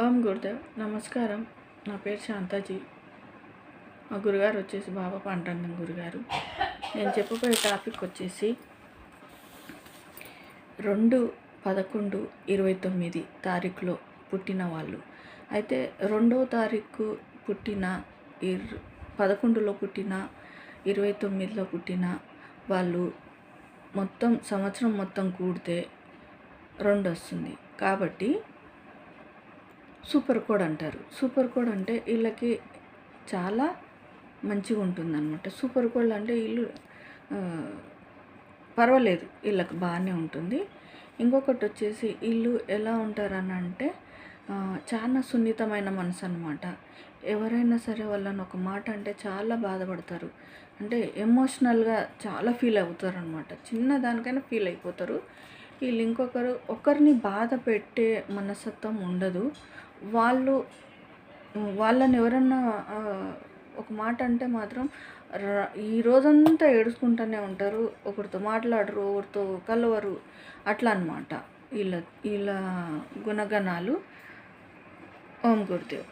ఓం గురుదేవ్ నమస్కారం. నా పేరు శాంతాజీ. మా గురుగారు వచ్చేసి బాబా పాండురంగం గురుగారు. నేను చెప్పబోయే టాపిక్ వచ్చేసి 2/11/29 తారీఖులో పుట్టిన వాళ్ళు. అయితే 2వ తారీఖు పుట్టిన 11లో పుట్టిన 29లో పుట్టిన వాళ్ళు మొత్తం సంవత్సరం మొత్తం కూడితే 2 వస్తుంది. కాబట్టి సూపర్ కోడ్ అంటారు. సూపర్ కోడ్ అంటే వీళ్ళకి చాలా మంచిగా ఉంటుందన్నమాట. సూపర్ కోడ్ అంటే వీళ్ళు పర్వాలేదు, వీళ్ళకి బాగానే ఉంటుంది. ఇంకొకటి వచ్చేసి వీళ్ళు ఎలా ఉంటారని అంటే చాలా సున్నితమైన మనసు అన్నమాట. ఎవరైనా సరే వాళ్ళని ఒక మాట అంటే చాలా బాధపడతారు. అంటే ఎమోషనల్గా చాలా ఫీల్ అవుతారు అనమాట. చిన్న దానికైనా ఫీల్ అయిపోతారు. వీళ్ళు ఒకరిని బాధ పెట్టే మనస్తత్వం ఉండదు. వాళ్ళని ఎవరన్నా ఒక మాట అంటే మాత్రం ఈ రోజంతా ఏడుచుకుంటూనే ఉంటారు. ఒకరితో మాట్లాడరు, ఒకరితో కలవరు, అట్లా అన్నమాట వీళ్ళ గుణగణాలు. ఓం గురుదేవ్.